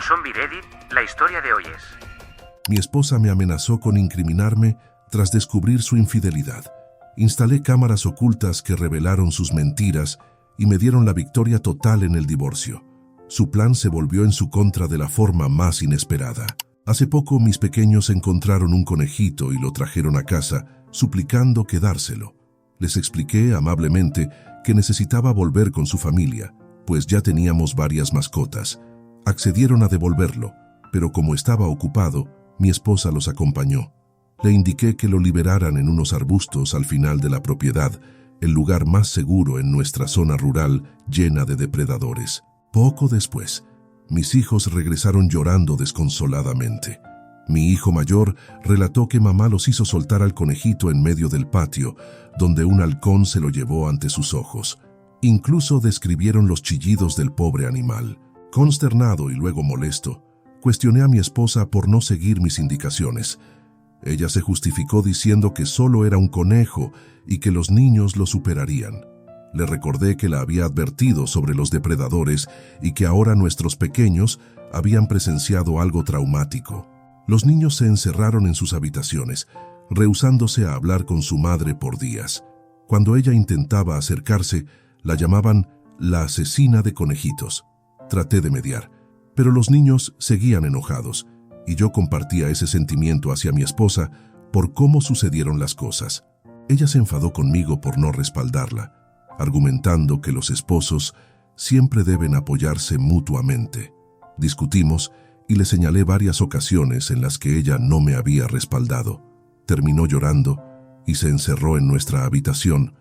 Zombie Reddit, la historia de hoy es... Mi esposa me amenazó con incriminarme tras descubrir su infidelidad. Instalé cámaras ocultas que revelaron sus mentiras y me dieron la victoria total en el divorcio. Su plan se volvió en su contra de la forma más inesperada. Hace poco mis pequeños encontraron un conejito y lo trajeron a casa, suplicando quedárselo. Les expliqué amablemente que necesitaba volver con su familia, pues ya teníamos varias mascotas. Accedieron a devolverlo, pero como estaba ocupado, mi esposa los acompañó. Le indiqué que lo liberaran en unos arbustos al final de la propiedad, el lugar más seguro en nuestra zona rural llena de depredadores. Poco después, mis hijos regresaron llorando desconsoladamente. Mi hijo mayor relató que mamá los hizo soltar al conejito en medio del patio, donde un halcón se lo llevó ante sus ojos. Incluso describieron los chillidos del pobre animal. Consternado y luego molesto, cuestioné a mi esposa por no seguir mis indicaciones. Ella se justificó diciendo que solo era un conejo y que los niños lo superarían. Le recordé que la había advertido sobre los depredadores y que ahora nuestros pequeños habían presenciado algo traumático. Los niños se encerraron en sus habitaciones, rehusándose a hablar con su madre por días. Cuando ella intentaba acercarse, la llamaban la asesina de conejitos. Traté de mediar, pero los niños seguían enojados, y yo compartía ese sentimiento hacia mi esposa por cómo sucedieron las cosas. Ella se enfadó conmigo por no respaldarla, argumentando que los esposos siempre deben apoyarse mutuamente. Discutimos y le señalé varias ocasiones en las que ella no me había respaldado. Terminó llorando y se encerró en nuestra habitación,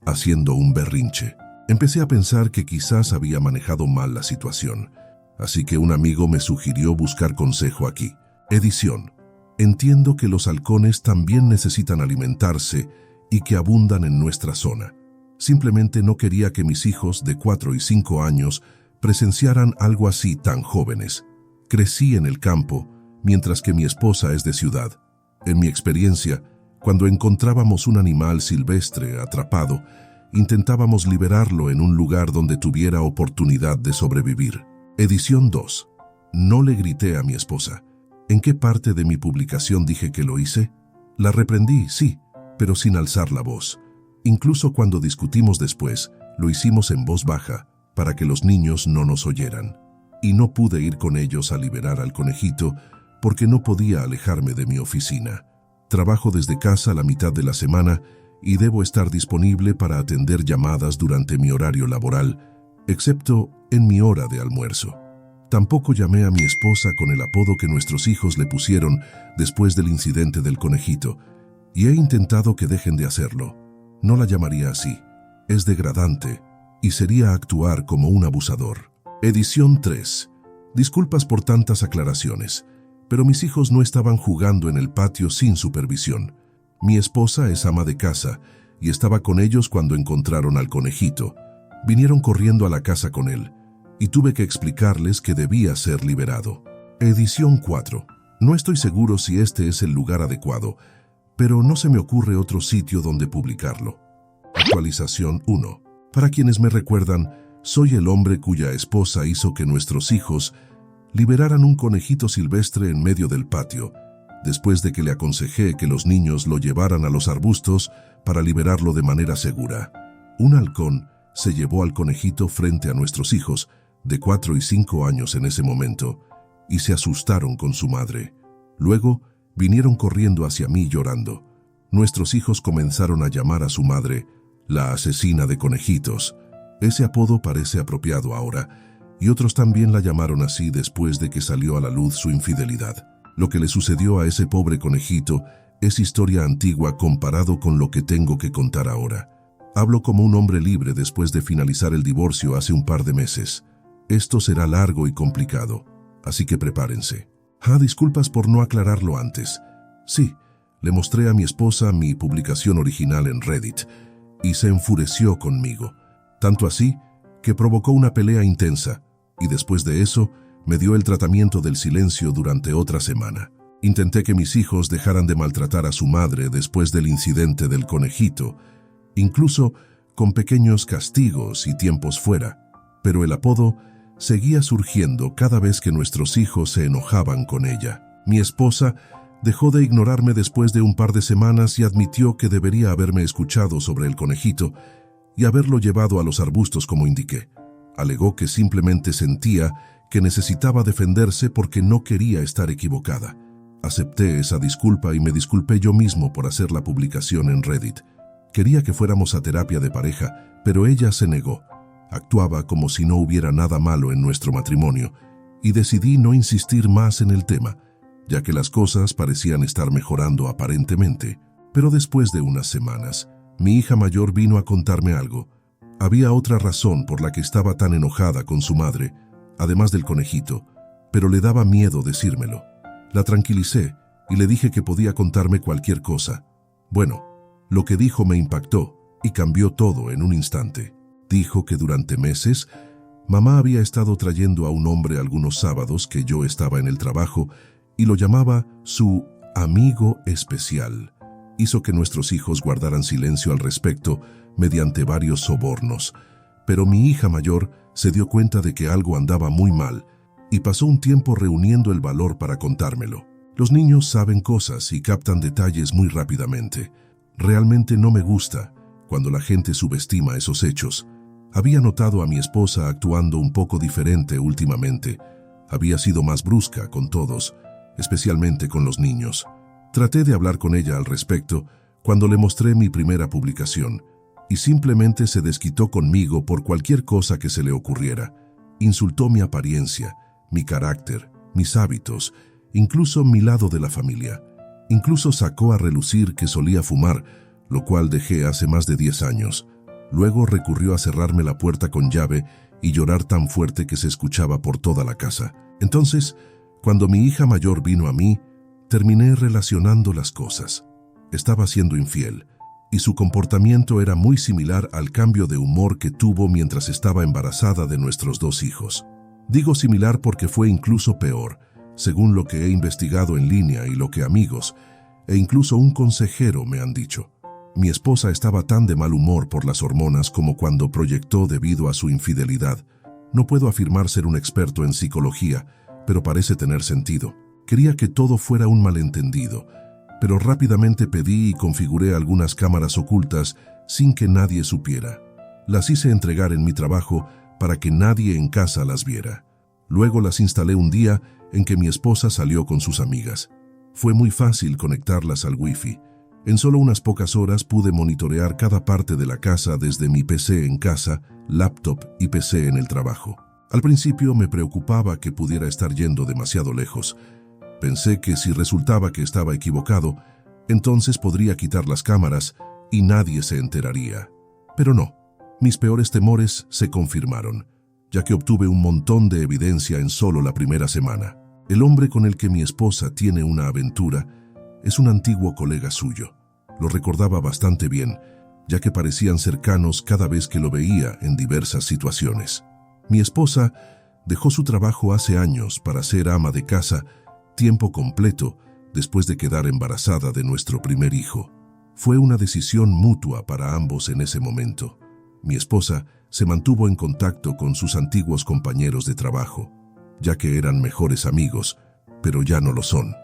haciendo un berrinche. Empecé a pensar que quizás había manejado mal la situación, así que un amigo me sugirió buscar consejo aquí. Edición. Entiendo que los halcones también necesitan alimentarse y que abundan en nuestra zona. Simplemente no quería que mis hijos de 4 y 5 años presenciaran algo así tan jóvenes. Crecí en el campo, mientras que mi esposa es de ciudad. En mi experiencia, cuando encontrábamos un animal silvestre atrapado, intentábamos liberarlo en un lugar donde tuviera oportunidad de sobrevivir. Edición 2. No le grité a mi esposa. ¿En qué parte de mi publicación dije que lo hice? La reprendí, sí, pero sin alzar la voz. Incluso cuando discutimos después, lo hicimos en voz baja, para que los niños no nos oyeran. Y no pude ir con ellos a liberar al conejito porque no podía alejarme de mi oficina. Trabajo desde casa la mitad de la semana y debo estar disponible para atender llamadas durante mi horario laboral, excepto en mi hora de almuerzo. Tampoco llamé a mi esposa con el apodo que nuestros hijos le pusieron después del incidente del conejito, y he intentado que dejen de hacerlo. No la llamaría así. Es degradante y sería actuar como un abusador. Edición 3. Disculpas por tantas aclaraciones, pero mis hijos no estaban jugando en el patio sin supervisión. Mi esposa es ama de casa y estaba con ellos cuando encontraron al conejito. Vinieron corriendo a la casa con él y tuve que explicarles que debía ser liberado. Edición 4. No estoy seguro si este es el lugar adecuado, pero no se me ocurre otro sitio donde publicarlo. Actualización 1. Para quienes me recuerdan, soy el hombre cuya esposa hizo que nuestros hijos liberaran un conejito silvestre en medio del patio, después de que le aconsejé que los niños lo llevaran a los arbustos para liberarlo de manera segura. Un halcón se llevó al conejito frente a nuestros hijos, de 4 y 5 años en ese momento, y se asustaron con su madre. Luego, vinieron corriendo hacia mí llorando. Nuestros hijos comenzaron a llamar a su madre la asesina de conejitos. Ese apodo parece apropiado ahora, y otros también la llamaron así después de que salió a la luz su infidelidad. Lo que le sucedió a ese pobre conejito es historia antigua comparado con lo que tengo que contar ahora. Hablo como un hombre libre después de finalizar el divorcio hace un par de meses. Esto será largo y complicado, así que prepárense. Disculpas por no aclararlo antes. Sí, le mostré a mi esposa mi publicación original en Reddit y se enfureció conmigo. Tanto así que provocó una pelea intensa y después de eso me dio el tratamiento del silencio durante otra semana. Intenté que mis hijos dejaran de maltratar a su madre después del incidente del conejito, incluso con pequeños castigos y tiempos fuera, pero el apodo seguía surgiendo cada vez que nuestros hijos se enojaban con ella. Mi esposa dejó de ignorarme después de un par de semanas y admitió que debería haberme escuchado sobre el conejito y haberlo llevado a los arbustos como indiqué. Alegó que simplemente sentía que necesitaba defenderse porque no quería estar equivocada. Acepté esa disculpa y me disculpé yo mismo por hacer la publicación en Reddit. Quería que fuéramos a terapia de pareja, pero ella se negó. Actuaba como si no hubiera nada malo en nuestro matrimonio, y decidí no insistir más en el tema, ya que las cosas parecían estar mejorando aparentemente. Pero después de unas semanas, mi hija mayor vino a contarme algo. Había otra razón por la que estaba tan enojada con su madre, además del conejito, pero le daba miedo decírmelo. La tranquilicé y le dije que podía contarme cualquier cosa. Bueno, lo que dijo me impactó y cambió todo en un instante. Dijo que durante meses, mamá había estado trayendo a un hombre algunos sábados que yo estaba en el trabajo y lo llamaba su amigo especial. Hizo que nuestros hijos guardaran silencio al respecto mediante varios sobornos, pero mi hija mayor se dio cuenta de que algo andaba muy mal y pasó un tiempo reuniendo el valor para contármelo. Los niños saben cosas y captan detalles muy rápidamente. Realmente no me gusta cuando la gente subestima esos hechos. Había notado a mi esposa actuando un poco diferente últimamente. Había sido más brusca con todos, especialmente con los niños. Traté de hablar con ella al respecto cuando le mostré mi primera publicación, y simplemente se desquitó conmigo por cualquier cosa que se le ocurriera. Insultó mi apariencia, mi carácter, mis hábitos, incluso mi lado de la familia. Incluso sacó a relucir que solía fumar, lo cual dejé hace más de 10 años. Luego recurrió a cerrarme la puerta con llave y llorar tan fuerte que se escuchaba por toda la casa. Entonces, cuando mi hija mayor vino a mí, terminé relacionando las cosas. Estaba siendo infiel, y su comportamiento era muy similar al cambio de humor que tuvo mientras estaba embarazada de nuestros 2 hijos. Digo similar porque fue incluso peor, según lo que he investigado en línea y lo que amigos, e incluso un consejero me han dicho. Mi esposa estaba tan de mal humor por las hormonas como cuando proyectó debido a su infidelidad. No puedo afirmar ser un experto en psicología, pero parece tener sentido. Quería que todo fuera un malentendido, pero rápidamente pedí y configuré algunas cámaras ocultas sin que nadie supiera. Las hice entregar en mi trabajo para que nadie en casa las viera. Luego las instalé un día en que mi esposa salió con sus amigas. Fue muy fácil conectarlas al Wi-Fi. En solo unas pocas horas pude monitorear cada parte de la casa desde mi PC en casa, laptop y PC en el trabajo. Al principio me preocupaba que pudiera estar yendo demasiado lejos. Pensé que si resultaba que estaba equivocado, entonces podría quitar las cámaras y nadie se enteraría. Pero no, mis peores temores se confirmaron, ya que obtuve un montón de evidencia en solo la primera semana. El hombre con el que mi esposa tiene una aventura es un antiguo colega suyo. Lo recordaba bastante bien, ya que parecían cercanos cada vez que lo veía en diversas situaciones. Mi esposa dejó su trabajo hace años para ser ama de casa, tiempo completo, después de quedar embarazada de nuestro primer hijo. Fue una decisión mutua para ambos en ese momento. Mi esposa se mantuvo en contacto con sus antiguos compañeros de trabajo, ya que eran mejores amigos, pero ya no lo son.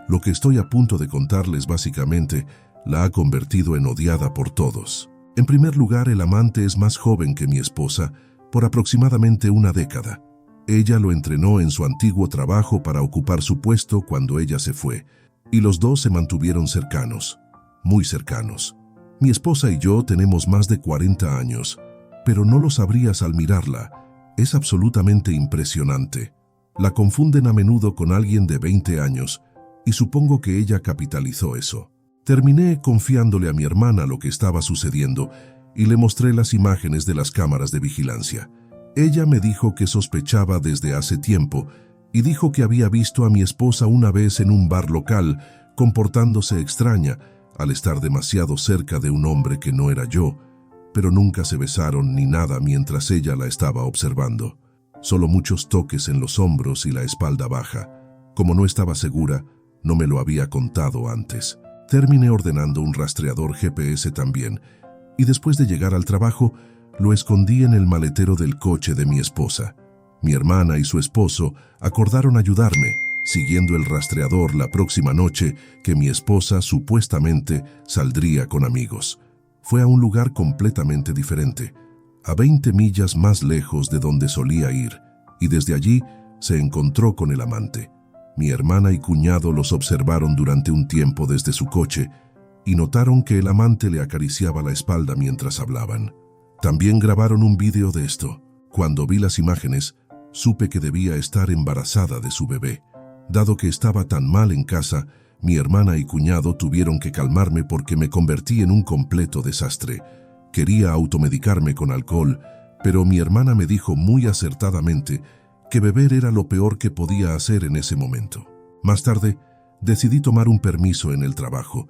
Lo que estoy a punto de contarles básicamente la ha convertido en odiada por todos. En primer lugar, el amante es más joven que mi esposa por aproximadamente una década. Ella lo entrenó en su antiguo trabajo para ocupar su puesto cuando ella se fue, y los dos se mantuvieron cercanos, muy cercanos. Mi esposa y yo tenemos más de 40 años, pero no lo sabrías al mirarla. Es absolutamente impresionante. La confunden a menudo con alguien de 20 años, y supongo que ella capitalizó eso. Terminé confiándole a mi hermana lo que estaba sucediendo y le mostré las imágenes de las cámaras de vigilancia. Ella me dijo que sospechaba desde hace tiempo y dijo que había visto a mi esposa una vez en un bar local comportándose extraña al estar demasiado cerca de un hombre que no era yo, pero nunca se besaron ni nada mientras ella la estaba observando. Solo muchos toques en los hombros y la espalda baja. Como no estaba segura, no me lo había contado antes. Terminé ordenando un rastreador GPS también, y después de llegar al trabajo, lo escondí en el maletero del coche de mi esposa. Mi hermana y su esposo acordaron ayudarme, siguiendo el rastreador la próxima noche que mi esposa supuestamente saldría con amigos. Fue a un lugar completamente diferente, a 20 millas más lejos de donde solía ir, y desde allí se encontró con el amante. Mi hermana y cuñado los observaron durante un tiempo desde su coche y notaron que el amante le acariciaba la espalda mientras hablaban. También grabaron un vídeo de esto. Cuando vi las imágenes, supe que debía estar embarazada de su bebé. Dado que estaba tan mal en casa, mi hermana y cuñado tuvieron que calmarme porque me convertí en un completo desastre. Quería automedicarme con alcohol, pero mi hermana me dijo muy acertadamente que beber era lo peor que podía hacer en ese momento. Más tarde, decidí tomar un permiso en el trabajo,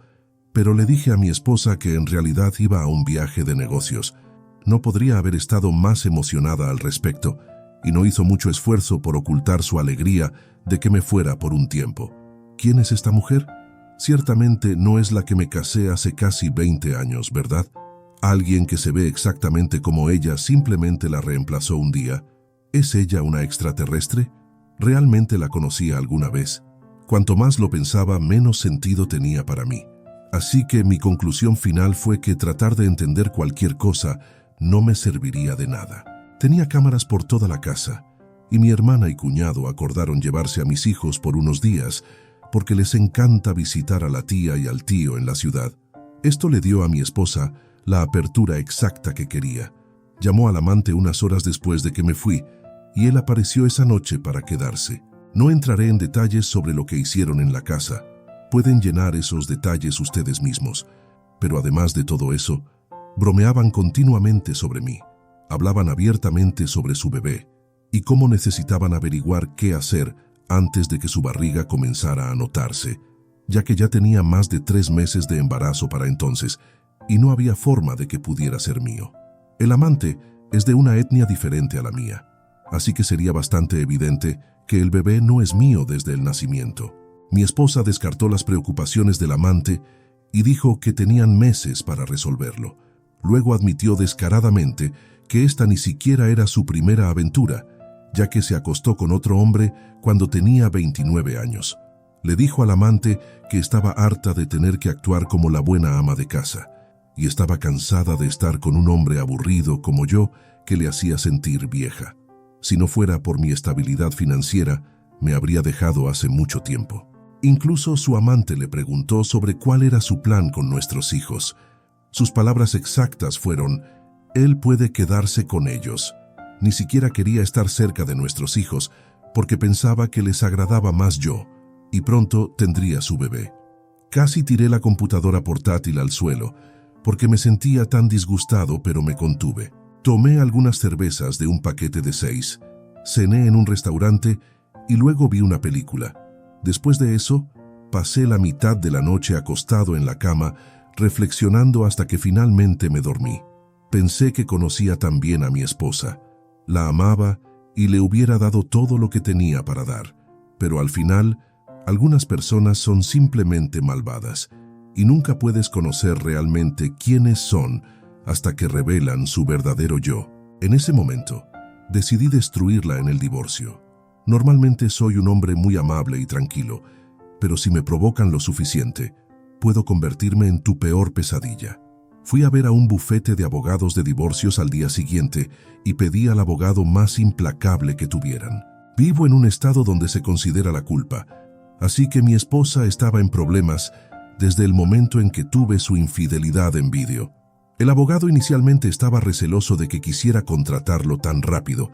pero le dije a mi esposa que en realidad iba a un viaje de negocios. No podría haber estado más emocionada al respecto, y no hizo mucho esfuerzo por ocultar su alegría de que me fuera por un tiempo. ¿Quién es esta mujer? Ciertamente no es la que me casé hace casi 20 años, ¿verdad? Alguien que se ve exactamente como ella simplemente la reemplazó un día. ¿Es ella una extraterrestre? ¿Realmente la conocía alguna vez? Cuanto más lo pensaba, menos sentido tenía para mí. Así que mi conclusión final fue que tratar de entender cualquier cosa no me serviría de nada. Tenía cámaras por toda la casa, y mi hermana y cuñado acordaron llevarse a mis hijos por unos días, porque les encanta visitar a la tía y al tío en la ciudad. Esto le dio a mi esposa la apertura exacta que quería. Llamó al amante unas horas después de que me fui, y él apareció esa noche para quedarse. No entraré en detalles sobre lo que hicieron en la casa. Pueden llenar esos detalles ustedes mismos. Pero además de todo eso, bromeaban continuamente sobre mí. Hablaban abiertamente sobre su bebé y cómo necesitaban averiguar qué hacer antes de que su barriga comenzara a notarse, ya que ya tenía más de 3 meses de embarazo para entonces y no había forma de que pudiera ser mío. El amante es de una etnia diferente a la mía, así que sería bastante evidente que el bebé no es mío desde el nacimiento. Mi esposa descartó las preocupaciones del amante y dijo que tenían meses para resolverlo. Luego admitió descaradamente que esta ni siquiera era su primera aventura, ya que se acostó con otro hombre cuando tenía 29 años. Le dijo al amante que estaba harta de tener que actuar como la buena ama de casa, y estaba cansada de estar con un hombre aburrido como yo que le hacía sentir vieja. Si no fuera por mi estabilidad financiera, me habría dejado hace mucho tiempo. Incluso su amante le preguntó sobre cuál era su plan con nuestros hijos. Sus palabras exactas fueron: él puede quedarse con ellos. Ni siquiera quería estar cerca de nuestros hijos porque pensaba que les agradaba más yo, y pronto tendría su bebé. Casi tiré la computadora portátil al suelo porque me sentía tan disgustado, pero me contuve. Tomé algunas cervezas de un paquete de 6, cené en un restaurante y luego vi una película. Después de eso, pasé la mitad de la noche acostado en la cama, reflexionando hasta que finalmente me dormí. Pensé que conocía tan bien a mi esposa. La amaba y le hubiera dado todo lo que tenía para dar. Pero al final, algunas personas son simplemente malvadas y nunca puedes conocer realmente quiénes son hasta que revelan su verdadero yo. En ese momento, decidí destruirla en el divorcio. Normalmente soy un hombre muy amable y tranquilo, pero si me provocan lo suficiente, puedo convertirme en tu peor pesadilla. Fui a ver a un bufete de abogados de divorcios al día siguiente y pedí al abogado más implacable que tuvieran. Vivo en un estado donde se considera la culpa, así que mi esposa estaba en problemas desde el momento en que tuve su infidelidad en vídeo. El abogado inicialmente estaba receloso de que quisiera contratarlo tan rápido,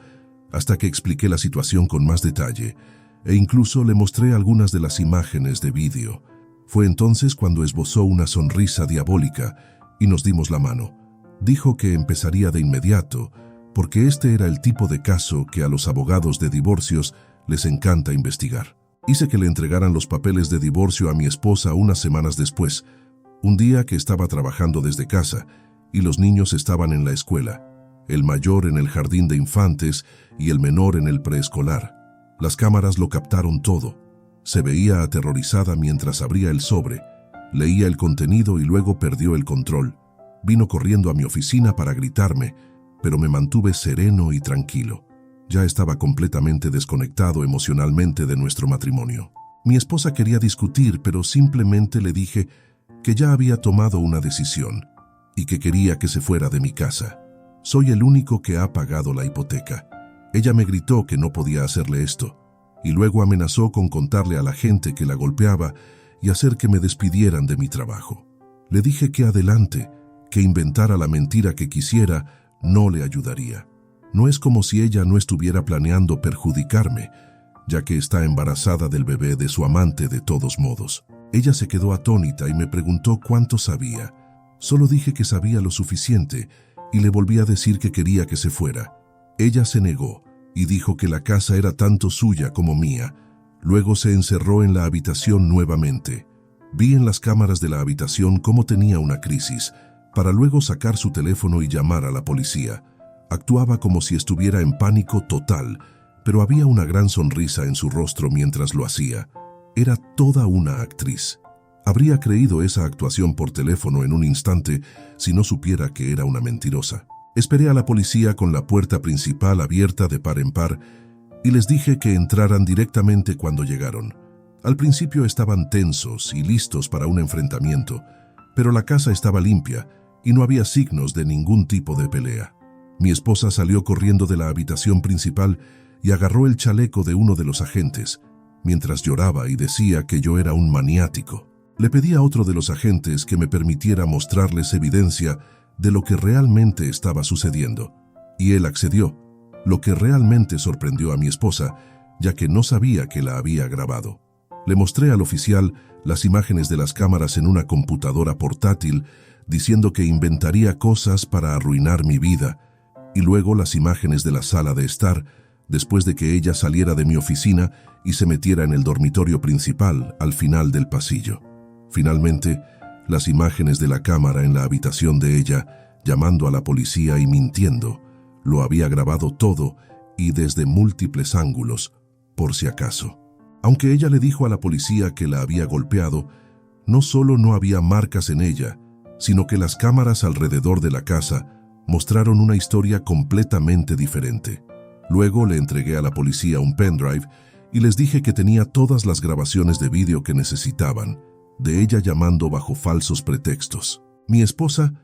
hasta que expliqué la situación con más detalle, e incluso le mostré algunas de las imágenes de vídeo. Fue entonces cuando esbozó una sonrisa diabólica y nos dimos la mano. Dijo que empezaría de inmediato, porque este era el tipo de caso que a los abogados de divorcios les encanta investigar. Hice que le entregaran los papeles de divorcio a mi esposa unas semanas después, un día que estaba trabajando desde casa y los niños estaban en la escuela, el mayor en el jardín de infantes y el menor en el preescolar. Las cámaras lo captaron todo. Se veía aterrorizada mientras abría el sobre, leía el contenido y luego perdió el control. Vino corriendo a mi oficina para gritarme, pero me mantuve sereno y tranquilo. Ya estaba completamente desconectado emocionalmente de nuestro matrimonio. Mi esposa quería discutir, pero simplemente le dije que ya había tomado una decisión y que quería que se fuera de mi casa. Soy el único que ha pagado la hipoteca. Ella me gritó que no podía hacerle esto, y luego amenazó con contarle a la gente que la golpeaba y hacer que me despidieran de mi trabajo. Le dije que adelante, que inventara la mentira que quisiera, no le ayudaría. No es como si ella no estuviera planeando perjudicarme, ya que está embarazada del bebé de su amante de todos modos. Ella se quedó atónita y me preguntó cuánto sabía. Solo dije que sabía lo suficiente y le volví a decir que quería que se fuera. Ella se negó y dijo que la casa era tanto suya como mía. Luego se encerró en la habitación nuevamente. Vi en las cámaras de la habitación cómo tenía una crisis, para luego sacar su teléfono y llamar a la policía. Actuaba como si estuviera en pánico total, pero había una gran sonrisa en su rostro mientras lo hacía. Era toda una actriz. Habría creído esa actuación por teléfono en un instante si no supiera que era una mentirosa. Esperé a la policía con la puerta principal abierta de par en par y les dije que entraran directamente cuando llegaron. Al principio estaban tensos y listos para un enfrentamiento, pero la casa estaba limpia y no había signos de ningún tipo de pelea. Mi esposa salió corriendo de la habitación principal y agarró el chaleco de uno de los agentes, mientras lloraba y decía que yo era un maniático. Le pedí a otro de los agentes que me permitiera mostrarles evidencia de lo que realmente estaba sucediendo, y él accedió, lo que realmente sorprendió a mi esposa, ya que no sabía que la había grabado. Le mostré al oficial las imágenes de las cámaras en una computadora portátil, diciendo que inventaría cosas para arruinar mi vida, y luego las imágenes de la sala de estar, después de que ella saliera de mi oficina y se metiera en el dormitorio principal al final del pasillo. Finalmente, las imágenes de la cámara en la habitación de ella, llamando a la policía y mintiendo. Lo había grabado todo y desde múltiples ángulos, por si acaso. Aunque ella le dijo a la policía que la había golpeado, no solo no había marcas en ella, sino que las cámaras alrededor de la casa mostraron una historia completamente diferente. Luego le entregué a la policía un pendrive y les dije que tenía todas las grabaciones de vídeo que necesitaban, de ella llamando bajo falsos pretextos. Mi esposa,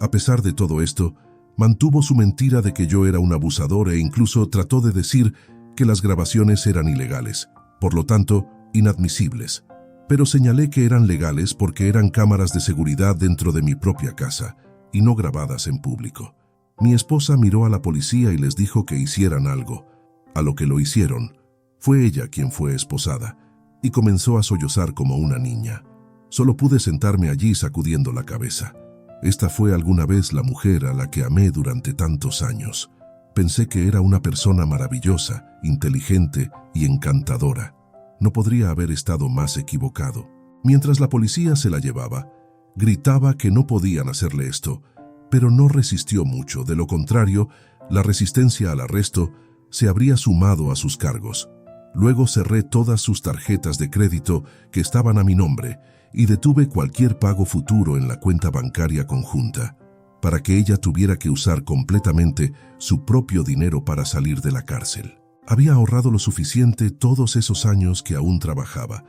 a pesar de todo esto, mantuvo su mentira de que yo era un abusador e incluso trató de decir que las grabaciones eran ilegales, por lo tanto, inadmisibles. Pero señalé que eran legales porque eran cámaras de seguridad dentro de mi propia casa y no grabadas en público. Mi esposa miró a la policía y les dijo que hicieran algo, a lo que lo hicieron. Fue ella quien fue esposada y comenzó a sollozar como una niña. Solo pude sentarme allí sacudiendo la cabeza. Esta fue alguna vez la mujer a la que amé durante tantos años. Pensé que era una persona maravillosa, inteligente y encantadora. No podría haber estado más equivocado. Mientras la policía se la llevaba, gritaba que no podían hacerle esto, pero no resistió mucho. De lo contrario, la resistencia al arresto se habría sumado a sus cargos. Luego cerré todas sus tarjetas de crédito que estaban a mi nombre y detuve cualquier pago futuro en la cuenta bancaria conjunta, para que ella tuviera que usar completamente su propio dinero para salir de la cárcel. Había ahorrado lo suficiente todos esos años que aún trabajaba,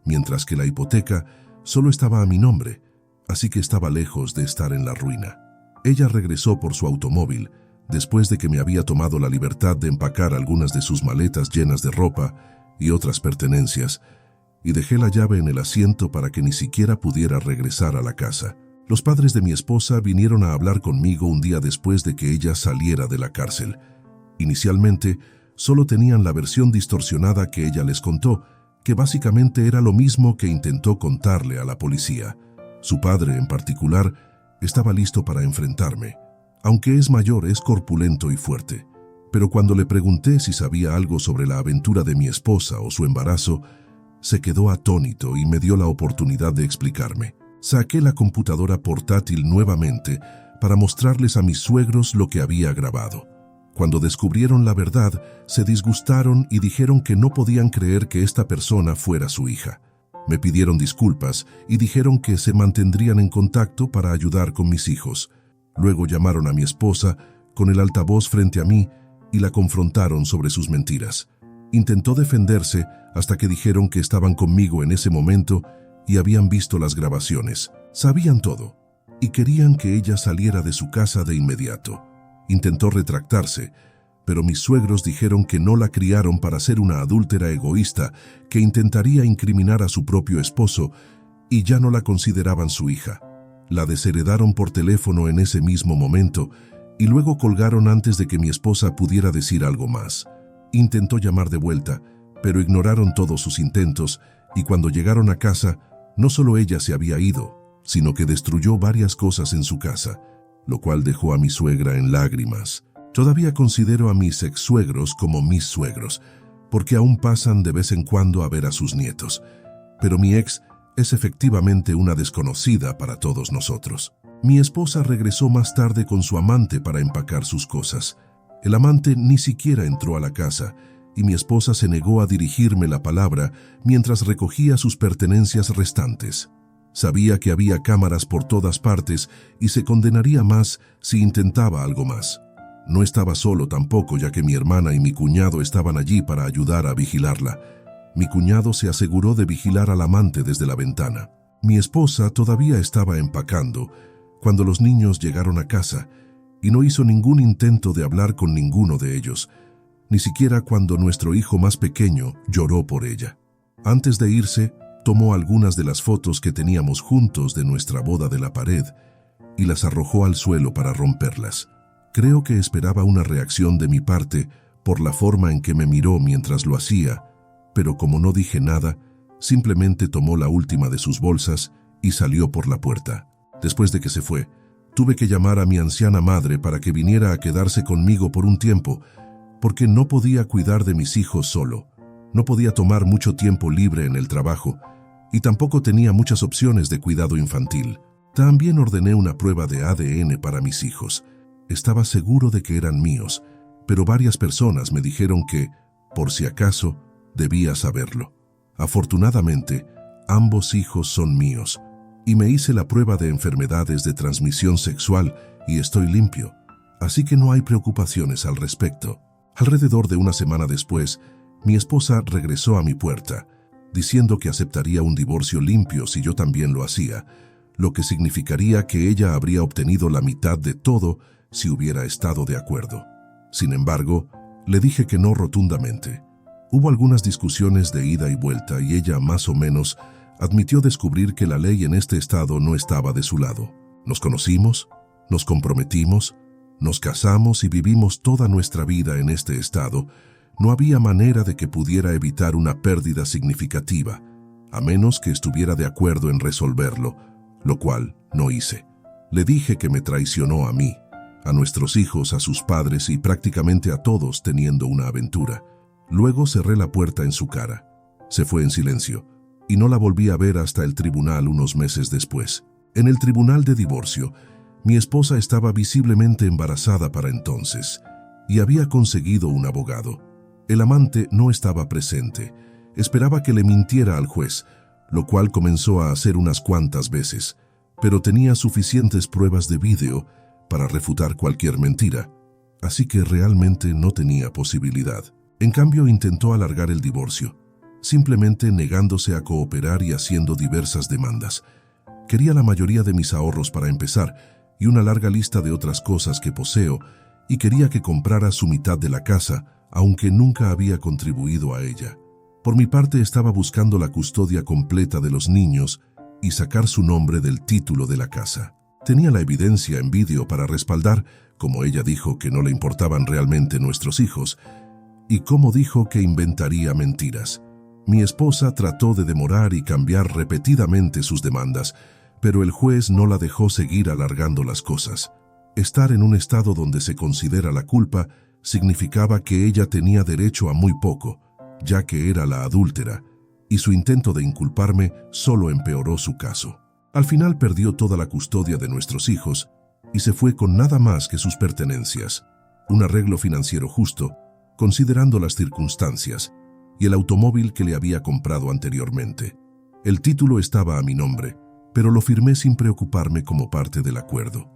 mientras que la hipoteca solo estaba a mi nombre, así que estaba lejos de estar en la ruina. Ella regresó por su automóvil, después de que me había tomado la libertad de empacar algunas de sus maletas llenas de ropa y otras pertenencias, y dejé la llave en el asiento para que ni siquiera pudiera regresar a la casa. Los padres de mi esposa vinieron a hablar conmigo un día después de que ella saliera de la cárcel. Inicialmente, solo tenían la versión distorsionada que ella les contó, que básicamente era lo mismo que intentó contarle a la policía. Su padre, en particular, estaba listo para enfrentarme. Aunque es mayor, es corpulento y fuerte. Pero cuando le pregunté si sabía algo sobre la aventura de mi esposa o su embarazo, se quedó atónito y me dio la oportunidad de explicarme. Saqué la computadora portátil nuevamente para mostrarles a mis suegros lo que había grabado. Cuando descubrieron la verdad, se disgustaron y dijeron que no podían creer que esta persona fuera su hija. Me pidieron disculpas y dijeron que se mantendrían en contacto para ayudar con mis hijos. Luego llamaron a mi esposa con el altavoz frente a mí y la confrontaron sobre sus mentiras. Intentó defenderse hasta que dijeron que estaban conmigo en ese momento y habían visto las grabaciones. Sabían todo y querían que ella saliera de su casa de inmediato. Intentó retractarse, pero mis suegros dijeron que no la criaron para ser una adúltera egoísta que intentaría incriminar a su propio esposo y ya no la consideraban su hija. La desheredaron por teléfono en ese mismo momento y luego colgaron antes de que mi esposa pudiera decir algo más. Intentó llamar de vuelta, pero ignoraron todos sus intentos y cuando llegaron a casa, no solo ella se había ido, sino que destruyó varias cosas en su casa, lo cual dejó a mi suegra en lágrimas. Todavía considero a mis ex-suegros como mis suegros, porque aún pasan de vez en cuando a ver a sus nietos. Pero mi ex es efectivamente una desconocida para todos nosotros. Mi esposa regresó más tarde con su amante para empacar sus cosas. El amante ni siquiera entró a la casa y mi esposa se negó a dirigirme la palabra mientras recogía sus pertenencias restantes. Sabía que había cámaras por todas partes y se condenaría más si intentaba algo más. No estaba solo tampoco, ya que mi hermana y mi cuñado estaban allí para ayudar a vigilarla. Mi cuñado se aseguró de vigilar al amante desde la ventana. Mi esposa todavía estaba empacando cuando los niños llegaron a casa y no hizo ningún intento de hablar con ninguno de ellos, ni siquiera cuando nuestro hijo más pequeño lloró por ella. Antes de irse, tomó algunas de las fotos que teníamos juntos de nuestra boda de la pared y las arrojó al suelo para romperlas. Creo que esperaba una reacción de mi parte por la forma en que me miró mientras lo hacía, pero como no dije nada, simplemente tomó la última de sus bolsas y salió por la puerta. Después de que se fue, tuve que llamar a mi anciana madre para que viniera a quedarse conmigo por un tiempo, porque no podía cuidar de mis hijos solo. No podía tomar mucho tiempo libre en el trabajo y tampoco tenía muchas opciones de cuidado infantil. También ordené una prueba de ADN para mis hijos. Estaba seguro de que eran míos, pero varias personas me dijeron que, por si acaso, debía saberlo. Afortunadamente, ambos hijos son míos, y me hice la prueba de enfermedades de transmisión sexual y estoy limpio, así que no hay preocupaciones al respecto. Alrededor de una semana después, mi esposa regresó a mi puerta, diciendo que aceptaría un divorcio limpio si yo también lo hacía, lo que significaría que ella habría obtenido la mitad de todo si hubiera estado de acuerdo. Sin embargo, le dije que no rotundamente. Hubo algunas discusiones de ida y vuelta y ella más o menos admitió descubrir que la ley en este estado no estaba de su lado. Nos conocimos, nos comprometimos, nos casamos y vivimos toda nuestra vida en este estado. No había manera de que pudiera evitar una pérdida significativa, a menos que estuviera de acuerdo en resolverlo, lo cual no hice. Le dije que me traicionó a mí, a nuestros hijos, a sus padres y prácticamente a todos teniendo una aventura. Luego cerré la puerta en su cara. Se fue en silencio y no la volví a ver hasta el tribunal unos meses después. En el tribunal de divorcio, mi esposa estaba visiblemente embarazada para entonces y había conseguido un abogado. El amante no estaba presente. Esperaba que le mintiera al juez, lo cual comenzó a hacer unas cuantas veces, pero tenía suficientes pruebas de vídeo para refutar cualquier mentira, así que realmente no tenía posibilidad. En cambio, intentó alargar el divorcio, simplemente negándose a cooperar y haciendo diversas demandas. Quería la mayoría de mis ahorros para empezar y una larga lista de otras cosas que poseo, y quería que comprara su mitad de la casa, aunque nunca había contribuido a ella. Por mi parte, estaba buscando la custodia completa de los niños y sacar su nombre del título de la casa. Tenía la evidencia en vídeo para respaldar, como ella dijo que no le importaban realmente nuestros hijos, y cómo dijo que inventaría mentiras. Mi esposa trató de demorar y cambiar repetidamente sus demandas, pero el juez no la dejó seguir alargando las cosas. Estar en un estado donde se considera la culpa significaba que ella tenía derecho a muy poco, ya que era la adúltera, y su intento de inculparme solo empeoró su caso. Al final perdió toda la custodia de nuestros hijos y se fue con nada más que sus pertenencias, un arreglo financiero justo, considerando las circunstancias, y el automóvil que le había comprado anteriormente. El título estaba a mi nombre, pero lo firmé sin preocuparme como parte del acuerdo.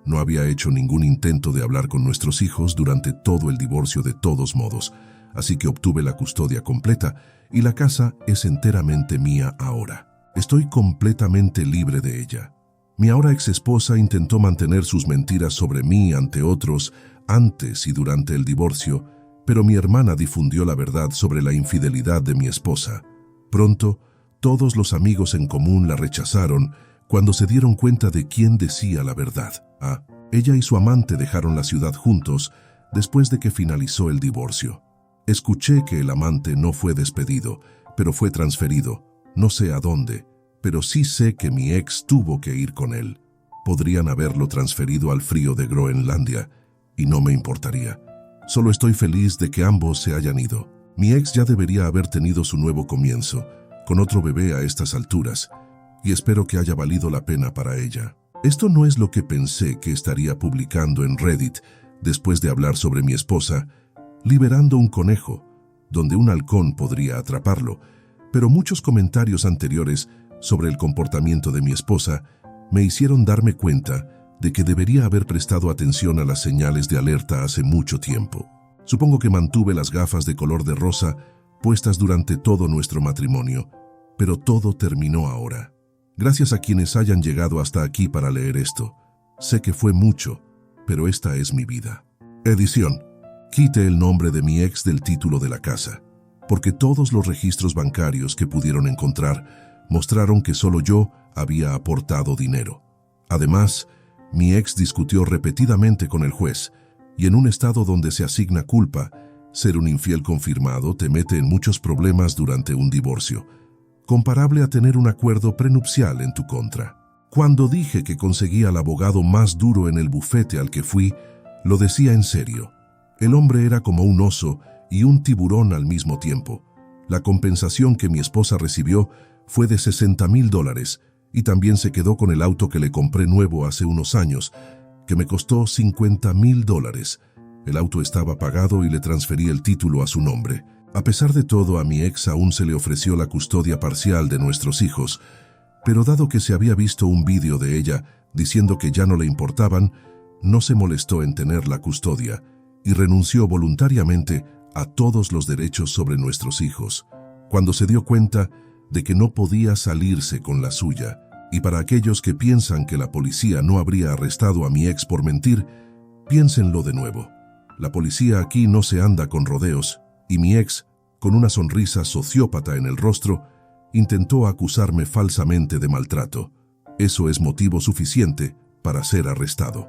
No había hecho ningún intento de hablar con nuestros hijos durante todo el divorcio de todos modos, así que obtuve la custodia completa y la casa es enteramente mía ahora. Estoy completamente libre de ella. Mi ahora exesposa intentó mantener sus mentiras sobre mí ante otros antes y durante el divorcio, pero mi hermana difundió la verdad sobre la infidelidad de mi esposa. Pronto, todos los amigos en común la rechazaron cuando se dieron cuenta de quién decía la verdad. Ella y su amante dejaron la ciudad juntos después de que finalizó el divorcio. Escuché que el amante no fue despedido, pero fue transferido. No sé a dónde, pero sí sé que mi ex tuvo que ir con él. Podrían haberlo transferido al frío de Groenlandia, y no me importaría. Solo estoy feliz de que ambos se hayan ido. Mi ex ya debería haber tenido su nuevo comienzo, con otro bebé a estas alturas, y espero que haya valido la pena para ella. Esto no es lo que pensé que estaría publicando en Reddit después de hablar sobre mi esposa, liberando un conejo, donde un halcón podría atraparlo, pero muchos comentarios anteriores sobre el comportamiento de mi esposa me hicieron darme cuenta de que debería haber prestado atención a las señales de alerta hace mucho tiempo. Supongo que mantuve las gafas de color de rosa puestas durante todo nuestro matrimonio, pero todo terminó ahora. Gracias a quienes hayan llegado hasta aquí para leer esto. Sé que fue mucho, pero esta es mi vida. Edición. Quite el nombre de mi ex del título de la casa, porque todos los registros bancarios que pudieron encontrar mostraron que solo yo había aportado dinero. Además, mi ex discutió repetidamente con el juez, y en un estado donde se asigna culpa, ser un infiel confirmado te mete en muchos problemas durante un divorcio, comparable a tener un acuerdo prenupcial en tu contra. Cuando dije que conseguía al abogado más duro en el bufete al que fui, lo decía en serio. El hombre era como un oso y un tiburón al mismo tiempo. La compensación que mi esposa recibió fue de $60,000 y también se quedó con el auto que le compré nuevo hace unos años, que me costó $50,000. El auto estaba pagado y le transferí el título a su nombre. A pesar de todo, a mi ex aún se le ofreció la custodia parcial de nuestros hijos, pero dado que se había visto un vídeo de ella diciendo que ya no le importaban, no se molestó en tener la custodia y renunció voluntariamente a todos los derechos sobre nuestros hijos, cuando se dio cuenta de que no podía salirse con la suya. Y para aquellos que piensan que la policía no habría arrestado a mi ex por mentir, piénsenlo de nuevo. La policía aquí no se anda con rodeos, y mi ex, con una sonrisa sociópata en el rostro, intentó acusarme falsamente de maltrato. Eso es motivo suficiente para ser arrestado.